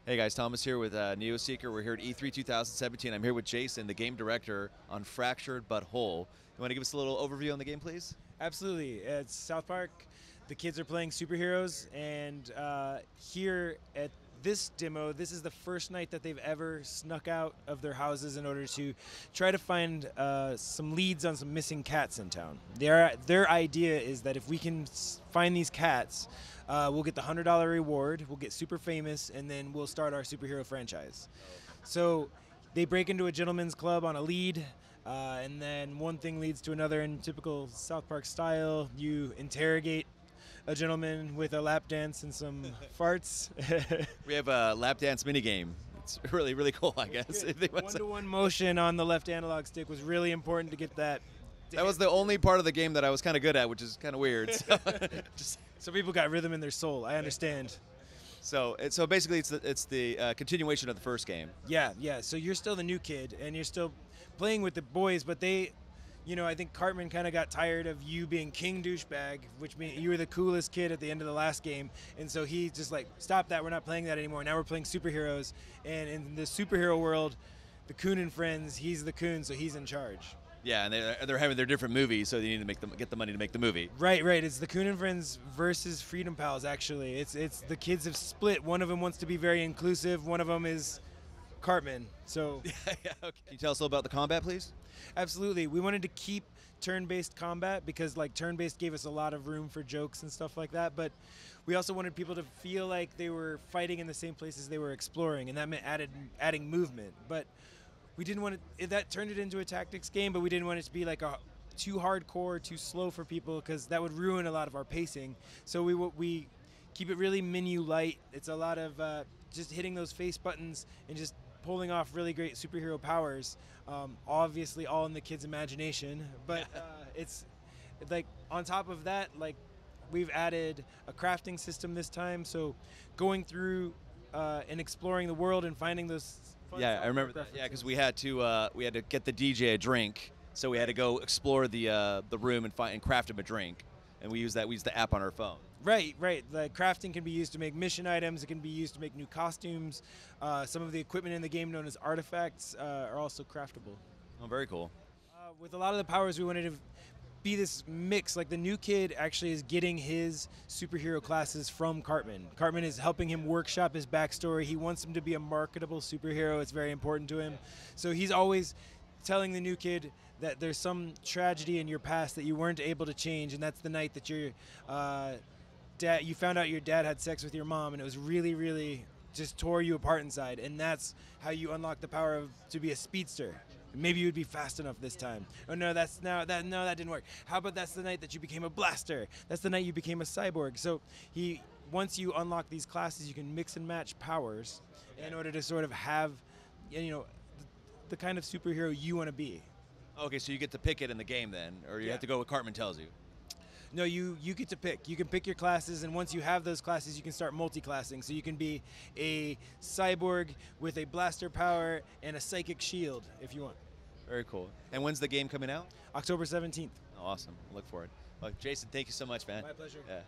Hey guys, Thomas here with NeoSeeker. We're here at E3 2017. I'm here with Jason, the game director on Fractured But Whole. You want to give us a little overview on the game, please? Absolutely. It's South Park. The kids are playing superheroes, and here at this demo, this is the first night that they've ever snuck out of their houses in order to try to find some leads on some missing cats in town. Their idea is that if we can find these cats, we'll get the $100 reward, we'll get super famous, and then we'll start our superhero franchise. So they break into a gentleman's club on a lead. And then one thing leads to another in typical South Park style. You interrogate a gentleman with a lap dance and some farts. We have a lap dance minigame. It's really, really cool, I guess. One-to-one motion on the left analog stick was really important to get that. That was the only part of the game that I was kind of good at, which is kind of weird. So people got rhythm in their soul. I understand. So basically, it's the continuation of the first game. Yeah. So you're still the new kid, and you're still playing with the boys, but they, I think Cartman kind of got tired of you being King Douchebag, which means you were the coolest kid at the end of the last game, and so he just like, stop that, we're not playing that anymore. Now we're playing superheroes, and in the superhero world, the Coon and Friends, he's the Coon, so he's in charge. Yeah, and they're having their different movies, so they need to get the money to make the movie. Right. It's the Coon and Friends versus Freedom Pals. Actually, it's the kids have split. One of them wants to be very inclusive. One of them is Cartman. So, Okay. Can you tell us a little about the combat, please? Absolutely, we wanted to keep turn-based combat because like turn-based gave us a lot of room for jokes and stuff like that. But we also wanted people to feel like they were fighting in the same places they were exploring, and that meant adding movement. But we didn't want it. That turned it into a tactics game, but we didn't want it to be like too hardcore, too slow for people, because that would ruin a lot of our pacing. So we keep it really menu light. It's a lot of just hitting those face buttons and just pulling off really great superhero powers. Obviously, all in the kids' imagination, but it's like on top of that, like we've added a crafting system this time. So going through and exploring the world and finding those. Yeah, I remember that. Yeah, because we had to get the DJ a drink, so we had to go explore the room and craft him a drink, and we used the app on our phone. Right. The crafting can be used to make mission items. It can be used to make new costumes. Some of the equipment in the game, known as artifacts, are also craftable. Oh, very cool. With a lot of the powers, we wanted to be this mix. Like the new kid actually is getting his superhero classes from Cartman. Cartman is helping him workshop his backstory. He wants him to be a marketable superhero. It's very important to him. So he's always telling the new kid that there's some tragedy in your past that you weren't able to change, and that's the night that your you found out your dad had sex with your mom, and it was really, really just tore you apart inside. And that's how you unlock the power to be a speedster. Maybe you would be fast enough this time. Oh no, that didn't work. How about that's the night that you became a blaster? That's the night you became a cyborg. So once you unlock these classes, you can mix and match powers in order to sort of have, the kind of superhero you want to be. Okay, so you get to pick it in the game then, or you have to go what Cartman tells you. No, you get to pick. You can pick your classes, and once you have those classes, you can start multi-classing. So you can be a cyborg with a blaster power and a psychic shield if you want. Very cool. And when's the game coming out? October 17th. Oh, awesome. I look forward. Well, Jason, thank you so much, man. My pleasure. Yeah.